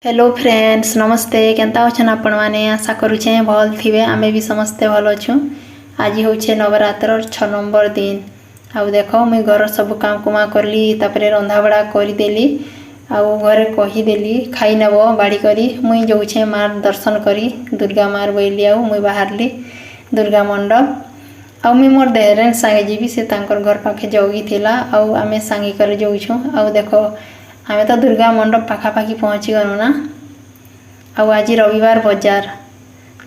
Hello friends नमस्ते Kenta अच्छन आपण मैंने आशा करुचे भल थे आमे भी समस्ते भल अच्छु। आज हूँ नवरात्र 6 नंबर दिन आउ देख मुई घर सब काम कुमा करली तापर रंधा बड़ा करदेली आउ घरे कहीदेली खाई नब बाड़ी करी मुई जाऊे मार दर्शन करी दुर्गा मार बोली आउ मुई बाहरली दुर्गा मंडप आउ मुई मोर देहरेन सांगे जीवी से तांकर घर पाखे जगी थिला आउ आमे सांगे कर जाऊँ आउ देख आमे तो दुर्गा मंडप पाखापाखी पहुँची गलु ना। आउ आज रविवार बाजार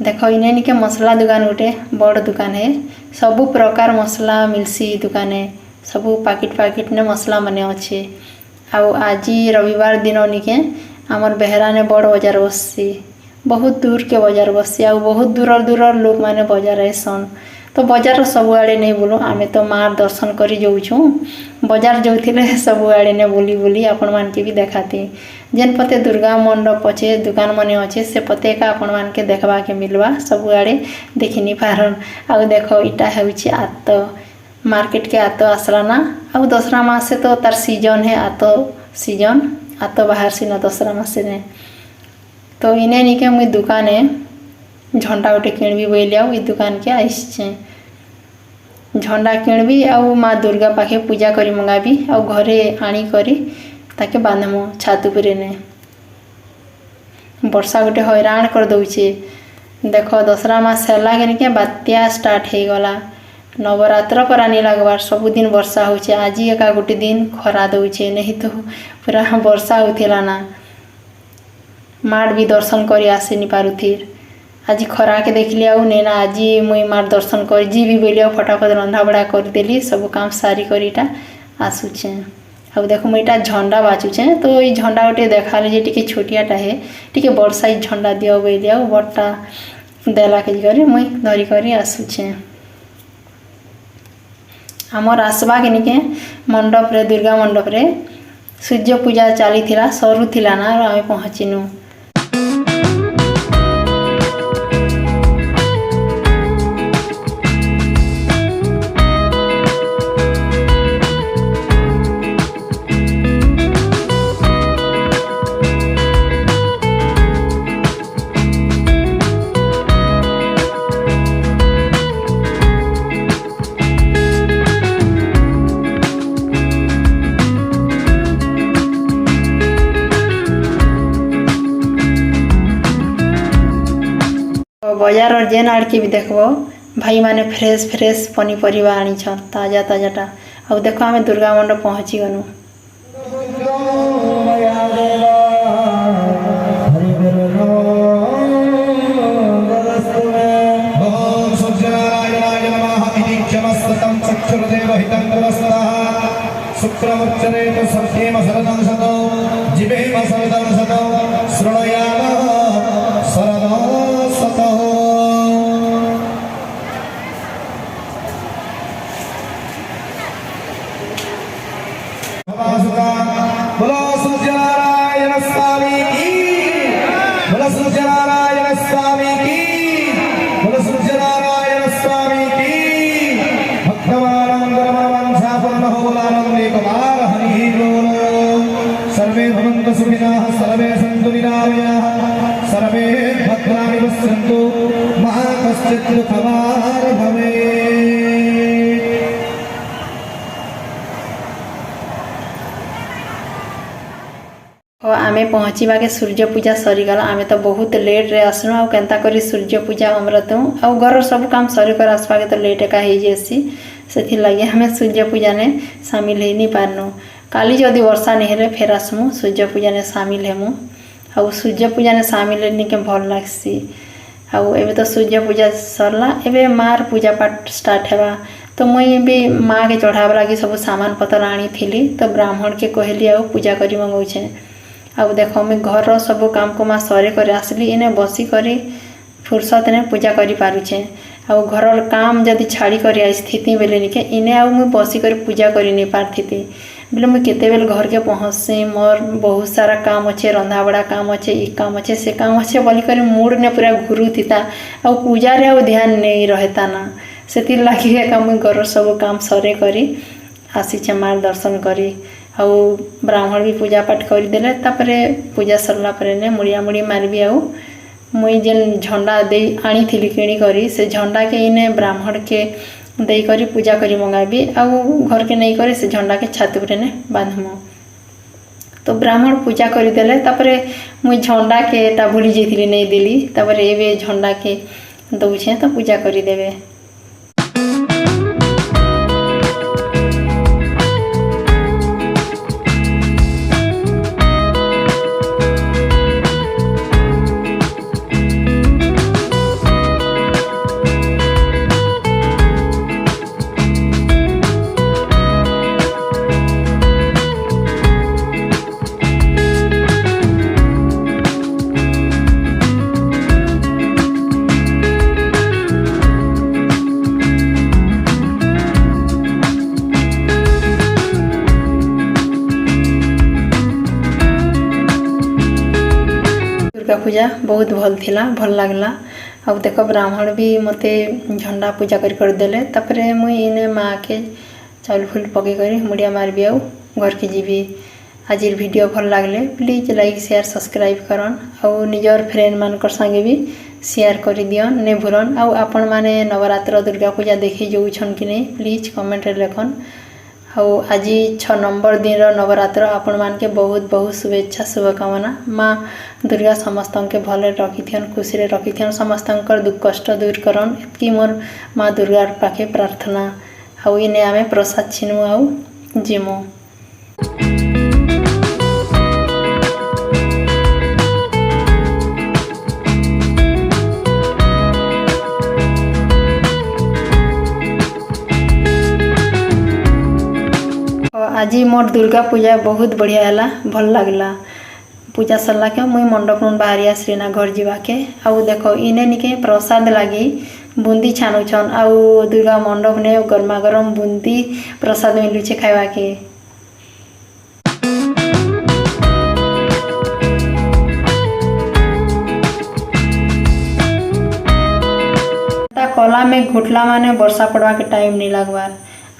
देख इने निके मसला दुकान गोटे बड़ दुकान है सबु प्रकार मसला मिलसी दुकाने सबु पाकिट ने मसला माने अच्छे। आउ आज रविवार दिन निके आमर बेहरा ने बड़ बाजार बससी बहुत दूर के बाजार बससी आउ बहुत दूर दूर लोक माने बाजार आसन तो बाजार सबुआड़े नहीं बोलूँ आमे तो मार दर्शन करी जाऊँ बाजार जो सबुआड़े ने बोली बोली आपण मान के भी देखाती जेन पते दुर्गा मंडप अच्छे दुकान मने अच्छे से पते का आपण मान के देखबा के मिलवा सबुआड़े देखी नहीं पारन। आउ देख इटा होउछि आत मार्केट के आत आसला ना आउ दसरा मास से तो तार सीजन है आत सीजन आत बाहर सी ना दसरा मास ने तो इने निके मुई दुकाने झंडा गोटे किणबी बोली आउ दुकान के आइछे झंडा किणबी आउ माँ दुर्गा पाखे पूजा करी मंगाबी आउ घरे आनी करी ताके बांधमु छात उपरे ने वर्षा गोटे हैरान कर दउछे देख दसरा मास हैला के बात्या स्टार्ट हो गला नवरात्र पर नहीं लगवार सबुदिन वर्षा होचे आज एका गोटे दिन खरा दउछे नहीं तो पूरा वर्षा होथिला ना मार भी दर्शन करी आसी नहीं पारुथिर आज खरा के देखली आउ नेना आज मुई मार दर्शन कर जीवी बोली फटाफट रंधा बड़ा करदेली सब काम सारी करीटा आसुचे। अब देखो मुई इटा झंडा बाचुचे तो ये झंडा गोटे देखाले जे टिके छोटियाटा है टिके बड़ साइज झंडा दियो बोली आउ बड़टा देला के करी मुई धरी करी आसुचे। आमर आसबा के निके मंडप रे दुर्गा मंडप रे सूर्य पूजा चली थिला सरू थिला ना आमे पहुँचिनु। बाजार और जेन आड़ के भी देखबो भाई माने फ्रेश फ्रेश पनीपरिया आनी ताजा ताजाटा आउ देखो आमे दुर्गा मंडप पहुँची गनु। बोलो सूर्यनारायण स्वामी की बोलो सूर्यनारायण स्वामी की बोलो सूर्यनारायण स्वामी की भक्तवानंदरमवंशापूर्णहोलानंदे कुमार हरि बोल सर्वे भवन्तु सुखिनः सर्वे सन्तु निरामयाः सर्वे भद्राणि पश्यन्तु मा कश्चित् दुःखभाग् भवेत्। आमे पहुँचवा के सूर्य पूजा सरीगला आमे तो बहुत लेट रे आसनु आउ केंता करी सूर्य पूजा अमृतु आउ घर सब काम सरी कर आसवा के तो लेट एका हो जासी से लगे हमें सूर्य पूजा ने सामिल हो नहीं पारनु काली जदि वर्षा नहीं रे फेर आसमु सूर्य पूजा ने सामिल हेमु आउ सूर्य पूजा ने सामिल नहीं के भल लागसी आउ एबे तो सूर्य पूजा सरला एबे मार पूजा पाठ स्टार्ट हेबा तो मुई भी माँ के चढ़ावा लगी सब सामान पतर आनी थिली तो ब्राह्मण के कहली आउ पूजा करी मंगौछे। आउ देख मुझे घर सब काम कुमा सरे कर आसली इने बसी करी फुर्सत ने पूजा करी पारुछे आउ घर काम जदि छाड़ी कर आईथी बेले निके इने आउ मुझे बसी कर पूजा करी नहीं पारथी बोले मुझे केते बेल घर के पहुँचसी मोर बहुत सारा काम अच्छे रंधा बड़ा काम अच्छे ये काम अच्छे से काम अच्छे बोली कर मूड ने पूरा घुरू थीता आउ पूजा रे आउ ध्यान नहीं रहता ना से लगे मुझे घर सब काम सरे करी आसीचे मार दर्शन करी आउ ब्राह्मण भी पूजा पाठ करदेले तापरे पूजा सरला परे ने मुड़िया मुड़ी मारबी आउ मुई जेन झंडा दे आनी थिली किणी करी से झंडा के इने ब्राह्मण के दे करी पूजा करी मंगाबी आउ घर के नहीं करी से झंडा के छात उपरे ने बांधमु तो ब्राह्मण पूजा करदेले तापरे मुई झंडा के ता भूली जाइथिली नहीं देली तापरे एबे झंडा के दउछे तो पूजा करी देबे। दुर्गा पूजा बहुत भल थिला भल लागला अब देख ब्राह्मण भी मते झंडा पूजा कर देले तापरे मुई इने माँ के चाउल फुल पके करी मुड़िया मारबी आउ घर के जीवी। आज वीडियो भल लागले प्लीज लाइक शेयर सब्सक्राइब करन आउ निजर फ्रेंड मानकर संगे भी शेयर कर दियन ने भूलन आउ आपण माने नवरात्र दुर्गा पूजा देखी जाऊछन कि नहीं प्लीज कमेंट रे लिखन आउ आज 6 नंबर दिन नवरात्र आपण मान के बहुत बहुत शुभेच्छा शुभकामना। माँ दुर्गा समस्त के भले रखिथियन खुशी रे रखिथियन समस्त दुख कष्ट दूर करन एतकी मोर माँ दुर्गा पाखे प्रार्थना आउ इने आमे प्रसाद छिनमु आउ जिमु। आज मोर दुर्गा पूजा बहुत बढ़िया है भल लगला पूजा सरला के मुई मंडप बाहरी आसली ना घर जीवाके आउ देखो इने निके प्रसाद लगी बूंदी छानुछन आउ दुर्गा मंडप ने गरमा गरम बूंदी प्रसाद मिलुचे खावा के। कला में घुटला माने वर्षा पड़वा के टाइम नहीं लगवार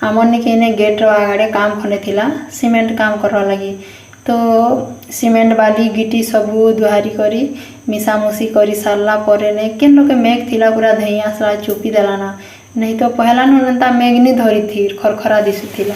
आमर निके इने गेट आगे काम खने थिला सीमेंट काम करवा लगी तो सीमेंट बाली गिटी सबू दुहारी करी मिसामुसी करी सारला परे ने केन लोके मेघ थिला पूरा धई आसला चुपी देला ना नहीं तो पहला नुनता मेघ नहीं धरी थी खरखरा दिसुथिला।